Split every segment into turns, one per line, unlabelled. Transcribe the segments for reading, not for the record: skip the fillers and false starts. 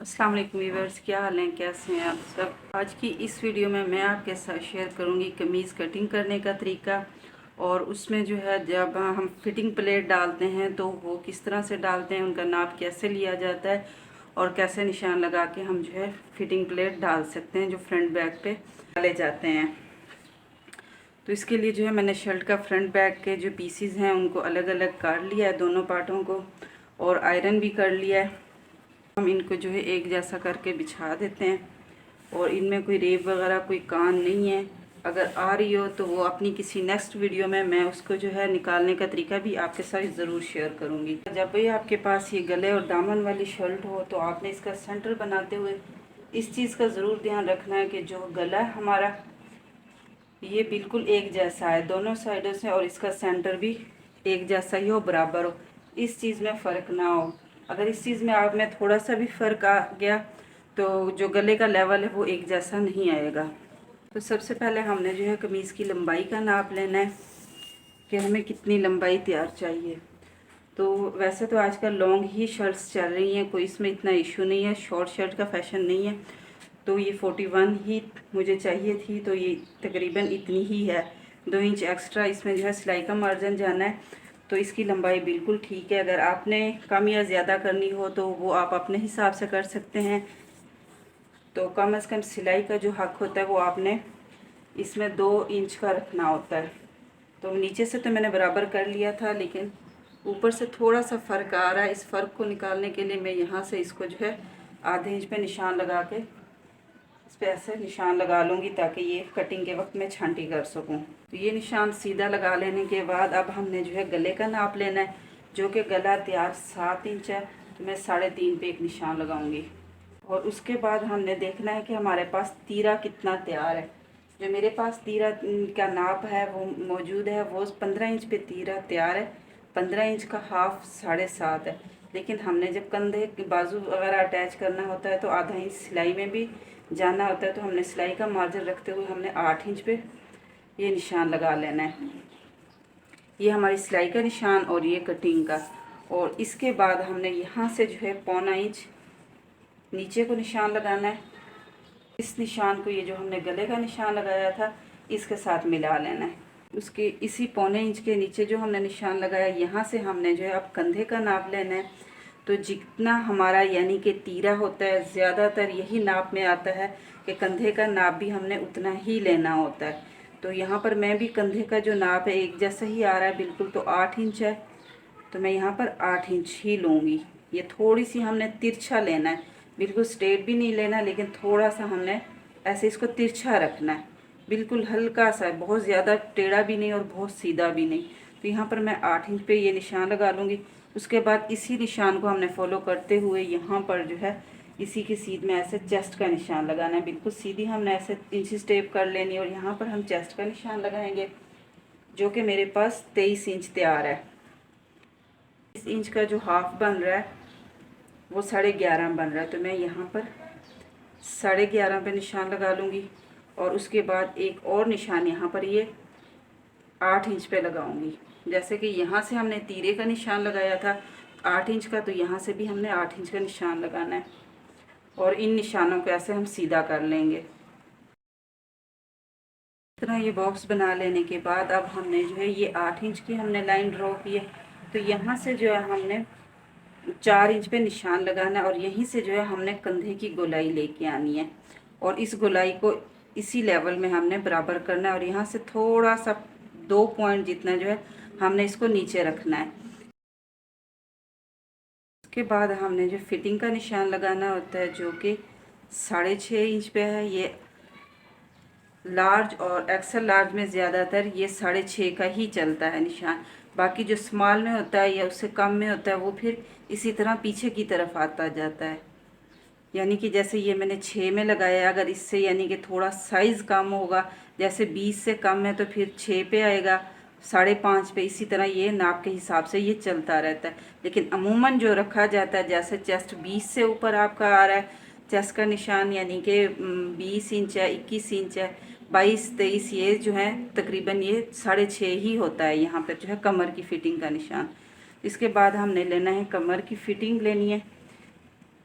अस्सलाम वालेकुम व्यूअर्स, क्या हाल हैं, कैसे हैं आप सब। आज की इस वीडियो में मैं आपके साथ शेयर करूंगी कमीज़ कटिंग करने का तरीका। और उसमें जो है जब हम फिटिंग प्लेट डालते हैं तो वो किस तरह से डालते हैं, उनका नाप कैसे लिया जाता है और कैसे निशान लगा के हम जो है फिटिंग प्लेट डाल सकते हैं जो फ्रंट बैक पे डाले जाते हैं। तो इसके लिए जो है मैंने शर्ट का फ्रंट बैक के जो पीसीज हैं उनको अलग अलग काट लिया है, दोनों पार्टों को, और आयरन भी कर लिया है। हम इनको जो है एक जैसा करके बिछा देते हैं और इनमें कोई रेब वगैरह कोई कान नहीं है। अगर आ रही हो तो वो अपनी किसी नेक्स्ट वीडियो में मैं उसको जो है निकालने का तरीका भी आपके साथ ज़रूर शेयर करूँगी। जब भी आपके पास ये गले और दामन वाली शर्ट हो तो आपने इसका सेंटर बनाते हुए इस चीज़ का ज़रूर ध्यान रखना है कि जो गला है हमारा ये बिल्कुल एक जैसा है दोनों साइडों से, और इसका सेंटर भी एक जैसा ही हो, बराबर हो, इस चीज़ में फ़र्क ना हो। अगर इस चीज़ में आप में थोड़ा सा भी फ़र्क आ गया तो जो गले का लेवल है वो एक जैसा नहीं आएगा। तो सबसे पहले हमने जो है कमीज़ की लंबाई का नाप लेना है कि हमें कितनी लंबाई तैयार चाहिए। तो वैसे तो आजकल लॉन्ग ही शर्ट्स चल रही हैं, कोई इसमें इतना इशू नहीं है, शॉर्ट शर्ट का फैशन नहीं है। तो ये 41 ही मुझे चाहिए थी, तो ये तकरीबन इतनी ही है। 2 इंच एक्स्ट्रा इसमें जो है सिलाई का मार्जिन जाना है, तो इसकी लंबाई बिल्कुल ठीक है। अगर आपने कम या ज़्यादा करनी हो तो वो आप अपने हिसाब से कर सकते हैं। तो कम से कम सिलाई का जो हक होता है वो आपने इसमें 2 इंच का रखना होता है। तो नीचे से तो मैंने बराबर कर लिया था, लेकिन ऊपर से थोड़ा सा फ़र्क आ रहा है। इस फ़र्क को निकालने के लिए मैं यहाँ से इसको जो है आधे इंच पे निशान लगा के इस पर ऐसे निशान लगा लूँगी ताकि ये कटिंग के वक्त मैं छांटी कर सकूँ। तो ये निशान सीधा लगा लेने के बाद अब हमने जो है गले का नाप लेना है, जो कि गला तैयार 7 इंच है, तो मैं 3.5 पे एक निशान लगाऊंगी। और उसके बाद हमने देखना है कि हमारे पास तीरा कितना तैयार है। जो मेरे पास तीरा का नाप है वो मौजूद है, वो 15 इंच पे तीरा तैयार है। 15 इंच का हाफ 7.5 है, लेकिन हमने जब कंधे बाजू वगैरह अटैच करना होता है तो आधा इंच सिलाई में भी जाना होता है, तो हमने सिलाई का मार्जिन रखते हुए हमने 8 इंच पे ये निशान लगा लेना है। ये हमारी सिलाई का निशान और ये कटिंग का। और इसके बाद हमने यहाँ से जो है 1.25 इंच नीचे को निशान लगाना है। इस निशान को, ये जो हमने गले का निशान लगाया था, इसके साथ मिला लेना है। उसके इसी 1.25 इंच के नीचे जो हमने निशान लगाया, यहाँ से हमने जो है अब कंधे का नाप लेना है। तो जितना हमारा यानी कि तीरा होता है, ज़्यादातर यही नाप में आता है कि कंधे का नाप भी हमने उतना ही लेना होता है। तो यहाँ पर मैं भी कंधे का जो नाप है एक जैसा ही आ रहा है बिल्कुल, तो 8 इंच है, तो मैं यहाँ पर 8 इंच ही लूँगी। ये थोड़ी सी हमने तिरछा लेना है, बिल्कुल स्ट्रेट भी नहीं लेना, लेकिन थोड़ा सा हमने ऐसे इसको तिरछा रखना है, बिल्कुल हल्का सा, बहुत ज़्यादा टेढ़ा भी नहीं और बहुत सीधा भी नहीं। तो यहाँ पर मैं 8 इंच पे ये निशान लगा लूँगी। उसके बाद इसी निशान को हमने फॉलो करते हुए यहाँ पर जो है इसी की सीध में ऐसे चेस्ट का निशान लगाना है, बिल्कुल सीधी हमने ऐसे इंची स्टेप कर लेनी है। और यहाँ पर हम चेस्ट का निशान लगाएंगे, जो कि मेरे पास 23 इंच तैयार है। इस इंच का जो हाफ बन रहा है वो 11.5 बन रहा है, तो मैं यहाँ पर 11.5 पे निशान लगा लूँगी। और उसके बाद एक और निशान यहाँ पर ये 8 इंच पे लगाऊंगी। जैसे कि यहाँ से हमने तीरे का निशान लगाया था 8 इंच का, तो यहाँ से भी हमने 8 इंच का निशान लगाना है। और इन निशानों को ऐसे हम सीधा कर लेंगे। इस तरह ये बॉक्स बना लेने के बाद अब हमने जो है ये 8 इंच की हमने लाइन ड्रॉ की है, तो यहाँ से जो है हमने 4 इंच पे निशान लगाना है। और यहीं से जो है हमने कंधे की गोलाई लेके आनी है और इस गोलाई को इसी लेवल में हमने बराबर करना है। और यहाँ से थोड़ा सा 2 पॉइंट जितना जो है हमने इसको नीचे रखना है। उसके बाद हमने जो फिटिंग का निशान लगाना होता है, जो कि 6.5 इंच पे है। ये लार्ज और एक्सेल लार्ज में ज़्यादातर ये 6.5 का ही चलता है निशान। बाकी जो स्मॉल में होता है या उससे कम में होता है वो फिर इसी तरह पीछे की तरफ आता जाता है। यानी कि जैसे ये मैंने 6 में लगाया, अगर इससे यानी कि थोड़ा साइज़ कम होगा, जैसे 20 से कम है तो फिर 6 पे आएगा, 5.5 पे, इसी तरह ये नाप के हिसाब से ये चलता रहता है। लेकिन अमूमन जो रखा जाता है, जैसे चेस्ट 20 से ऊपर आपका आ रहा है चेस्ट का निशान, यानी कि 20 इंच है, 21 इंच है, 22-23, ये जो है तकरीबन ये 6.5 ही होता है यहाँ पर जो है कमर की फ़िटिंग का निशान। इसके बाद हमने लेना है कमर की फ़िटिंग लेनी है।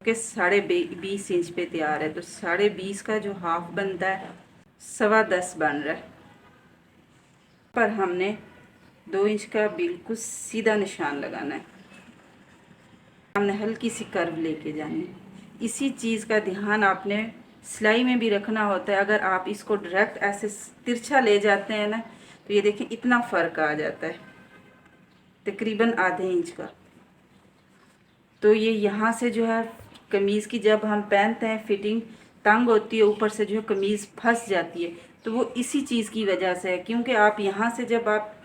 के 20.5 इंच पे तैयार है। तो 20.5 का जो हाफ बनता है 10.25 बन रहा है। पर हमने 2 इंच का बिल्कुल सीधा निशान लगाना है। हमने हल्की सी कर्व लेके जानी है। इसी चीज़ का ध्यान आपने सिलाई में भी रखना होता है। अगर आप इसको डायरेक्ट ऐसे तिरछा ले जाते हैं ना, तो ये देखें इतना फ़र्क आ जाता है, तकरीबन आधे इंच का। तो ये यहाँ से जो है कमीज़ की जब हम पहनते हैं फिटिंग तंग होती है, ऊपर से जो है कमीज़ फंस जाती है। तो वो इसी चीज़ की वजह से है, क्योंकि आप यहाँ से जब आप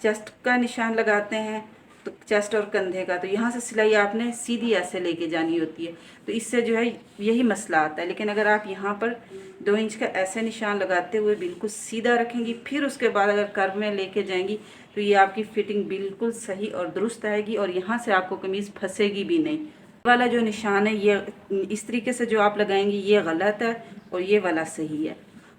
चेस्ट का निशान लगाते हैं, तो चेस्ट और कंधे का, तो यहाँ से सिलाई आपने सीधी ऐसे लेके जानी होती है। तो इससे जो है यही मसला आता है। लेकिन अगर आप यहाँ पर 2 इंच का ऐसे निशान लगाते हुए बिल्कुल सीधा रखेंगी, फिर उसके बाद अगर कर्व में लेके जाएंगी, तो ये आपकी फिटिंग बिल्कुल सही और दुरुस्त आएगी और यहाँ से आपको कमीज़ फंसेगी भी नहीं। वाला जो निशान है ये इस तरीके से जो आप लगाएंगी ये गलत है और ये वाला सही है।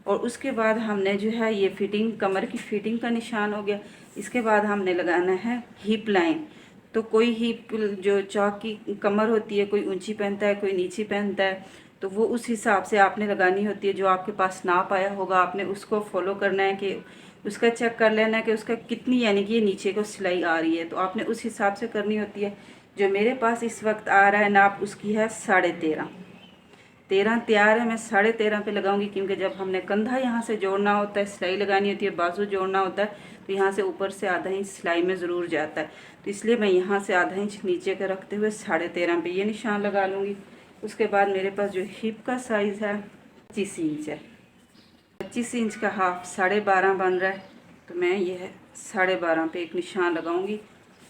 और उसके बाद हमने जो है ये फिटिंग, कमर की फिटिंग का निशान हो गया। इसके बाद हमने लगाना है हिप लाइन। तो कोई हिप जो चौक की कमर होती है, कोई ऊंची पहनता है, कोई नीची पहनता है, तो वो उस हिसाब से आपने लगानी होती है। जो आपके पास नाप आया होगा आपने उसको फॉलो करना है, कि उसका चेक कर लेना है कि उसका कितनी यानी कि नीचे को सिलाई आ रही है, तो आपने उस हिसाब से करनी होती है। जो मेरे पास इस वक्त आ रहा है नाप, उसकी है 13.5। 13 तैयार है, मैं 13.5 पे लगाऊंगी, क्योंकि जब हमने कंधा यहाँ से जोड़ना होता है, सिलाई लगानी होती है, बाजू जोड़ना होता है, तो यहाँ से ऊपर से आधा इंच सिलाई में ज़रूर जाता है। तो इसलिए मैं यहाँ से आधा इंच नीचे का रखते हुए 13.5 पे ये निशान लगा लूँगी। उसके बाद मेरे पास जो हिप का साइज़ है 25 इंच है। 25 इंच का हाफ 12.5 बन रहा है, तो मैं यह 12.5 पे एक निशान लगाऊंगी।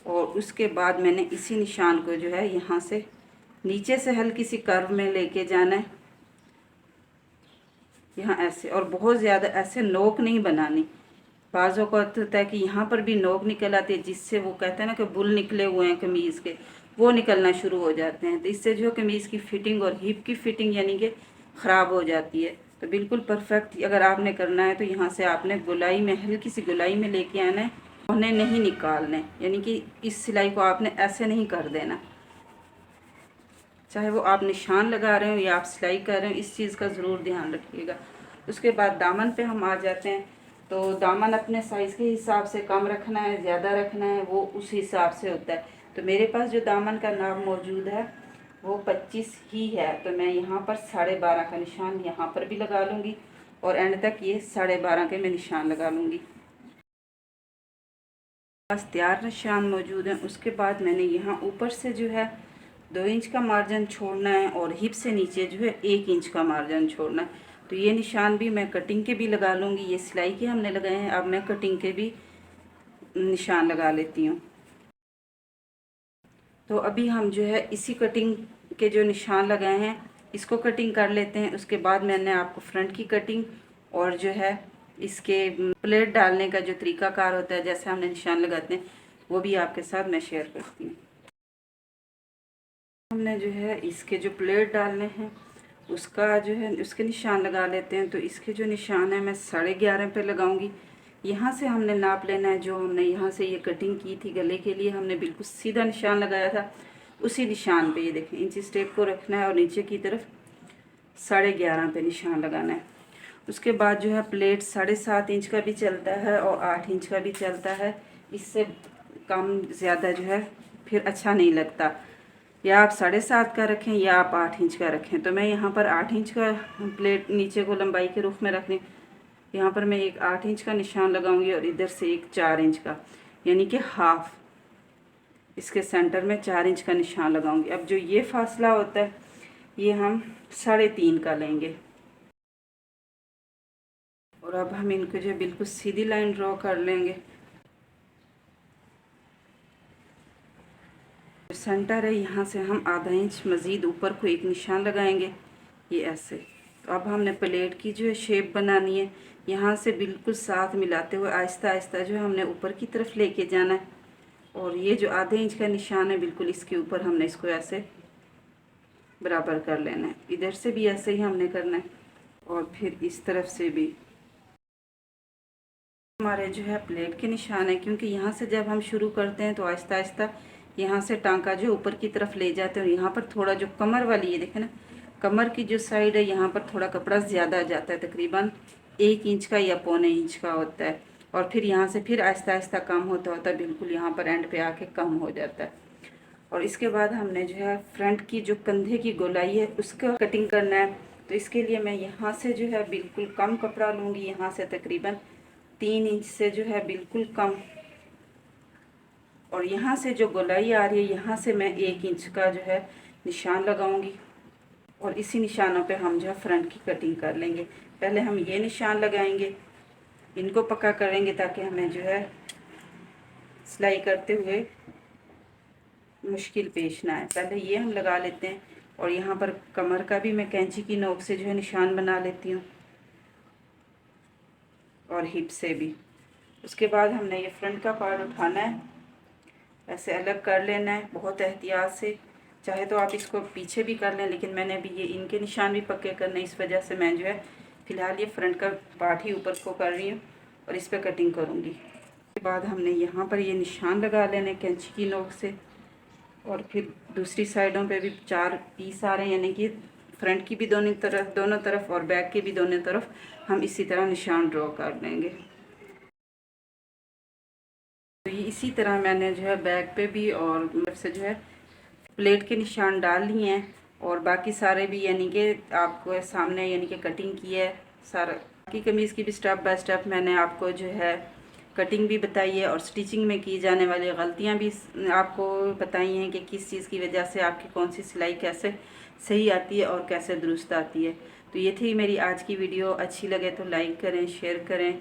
और उसके बाद मैंने इसी निशान को जो है यहाँ से नीचे से हल्की सी कर्व में लेके जाना है, यहाँ ऐसे। और बहुत ज़्यादा ऐसे नोक नहीं बनानी। बाज़ों का होता है कि यहाँ पर भी नोक निकल आती है, जिससे वो कहते हैं ना कि बुल निकले हुए हैं कमीज़ के, वो निकलना शुरू हो जाते हैं। तो इससे जो कमीज़ की फ़िटिंग और हिप की फ़िटिंग यानी कि ख़राब हो जाती है। तो बिल्कुल परफेक्ट अगर आपने करना है, तो यहाँ से आपने गोलाई में, हल्की सी गोलाई में लेके आना है, उन्हें नहीं निकालना है। यानी कि इस सिलाई को आपने ऐसे नहीं कर देना, चाहे वो आप निशान लगा रहे हो या आप सिलाई कर रहे हो, इस चीज़ का ज़रूर ध्यान रखिएगा। उसके बाद दामन पे हम आ जाते हैं। तो दामन अपने साइज़ के हिसाब से कम रखना है, ज़्यादा रखना है, वो उस हिसाब से होता है। तो मेरे पास जो दामन का नाप मौजूद है वो 25 ही है, तो मैं यहाँ पर 12.5 का निशान यहाँ पर भी लगा लूँगी और एंड तक ये 12.5 के मैं निशान लगा लूँगी। पास तैयार निशान मौजूद है। उसके बाद मैंने यहाँ ऊपर से जो है 2 इंच का मार्जिन छोड़ना है और हिप से नीचे जो है 1 इंच का मार्जिन छोड़ना है। तो ये निशान भी मैं कटिंग के भी लगा लूँगी। ये सिलाई के हमने लगाए हैं, अब मैं कटिंग के भी निशान लगा लेती हूँ। तो अभी हम जो है इसी कटिंग के जो निशान लगाए हैं इसको कटिंग कर लेते हैं। उसके बाद मैंने आपको फ्रंट की कटिंग और जो है इसके प्लेट डालने का जो तरीकाकार होता है, जैसे हमने निशान लगाते हैं, वो भी आपके साथ मैं शेयर करती हूँ। हमने जो है इसके जो प्लेट डालने हैं उसका जो है उसके निशान लगा लेते हैं। तो इसके जो निशान है मैं 11.5 पे लगाऊंगी। यहाँ से हमने नाप लेना है, जो हमने यहाँ से ये कटिंग की थी गले के लिए, हमने बिल्कुल सीधा निशान लगाया था, उसी निशान पे ये देखें इंची स्टेप को रखना है और नीचे की तरफ 11.5 पे निशान लगाना है। उसके बाद जो है प्लेट 7.5 इंच का भी चलता है और 8 इंच का भी चलता है। इससे कम ज़्यादा जो है फिर अच्छा नहीं लगता, या आप 7.5 का रखें या आप 8 इंच का रखें। तो मैं यहाँ पर 8 इंच का प्लेट नीचे को लंबाई के रुख में रखने, यहाँ पर मैं एक 8 इंच का निशान लगाऊंगी और इधर से एक 4 इंच का, यानी कि हाफ इसके सेंटर में 4 इंच का निशान लगाऊंगी। अब जो ये फासला होता है ये हम 3.5 का लेंगे और अब हम इनको जो बिल्कुल सीधी लाइन ड्रॉ कर लेंगे। सेंटर है यहाँ से हम आधा इंच मज़ीद ऊपर को एक निशान लगाएंगे, ये ऐसे। तो अब हमने प्लेट की जो है शेप बनानी है, यहाँ से बिल्कुल साथ मिलाते हुए आहिस्ता आहिस्ता जो है हमने ऊपर की तरफ लेके जाना है। और ये जो आधे इंच का निशान है बिल्कुल इसके ऊपर हमने इसको ऐसे बराबर कर लेना है। इधर से भी ऐसे ही हमने करना है और फिर इस तरफ से भी। हमारे जो है प्लेट के निशान है, क्योंकि यहाँ से जब हम शुरू करते हैं तो आहिस्ता आहिस्ता यहाँ से टांका जो ऊपर की तरफ ले जाते हैं और यहाँ पर थोड़ा जो कमर वाली है देखें ना, कमर की जो साइड है यहाँ पर थोड़ा कपड़ा ज़्यादा आ जाता है, तकरीबन 1 इंच का या पौने इंच का होता है। और फिर यहाँ से फिर आहिस्ता आहिस्ता कम होता होता बिल्कुल यहाँ पर एंड पे आके कम हो जाता है। और इसके बाद हमने जो है फ्रंट की जो कंधे की गोलाई है उसका कटिंग करना है। तो इसके लिए मैं यहाँ से जो है बिल्कुल कम कपड़ा लूँगी, यहाँ से तकरीबन 3 इंच से जो है बिल्कुल कम, और यहाँ से जो गोलाई आ रही है यहाँ से मैं 1 इंच का जो है निशान लगाऊंगी और इसी निशानों पे हम जो है फ्रंट की कटिंग कर लेंगे। पहले हम ये निशान लगाएंगे, इनको पक्का करेंगे ताकि हमें जो है सिलाई करते हुए मुश्किल पेश ना आए। पहले ये हम लगा लेते हैं और यहाँ पर कमर का भी मैं कैंची की नोक से जो है निशान बना लेती हूँ और हिप से भी। उसके बाद हमने ये फ्रंट का पार्ट उठाना है, ऐसे अलग कर लेना है बहुत एहतियात से। चाहे तो आप इसको पीछे भी कर लें, लेकिन मैंने अभी ये इनके निशान भी पक्के करने, इस वजह से मैं जो है फ़िलहाल ये फ्रंट का पार्ट ही ऊपर को कर रही हूँ और इस पर कटिंग करूँगी। उसके बाद हमने यहाँ पर ये निशान लगा लेने कैंची की नोक से, और फिर दूसरी साइडों पे भी 4 पीस आ रहे हैं, यानी कि फ्रंट की भी दोनों तरफ और बैक की भी दोनों तरफ हम इसी तरह निशान ड्रॉ कर लेंगे। तो ये इसी तरह मैंने जो है बैक पे भी और से जो है प्लेट के निशान डाल लिए हैं, और बाकी सारे भी यानी कि आपको सामने यानी कि कटिंग की है सारा। बाकी कमीज़ की भी स्टेप बाय स्टेप मैंने आपको जो है कटिंग भी बताई है और स्टिचिंग में की जाने वाली गलतियां भी आपको बताई हैं कि किस चीज़ की वजह से आपकी कौन सी सिलाई कैसे सही आती है और कैसे दुरुस्त आती है। तो ये थी मेरी आज की वीडियो। अच्छी लगे तो लाइक करें, शेयर करें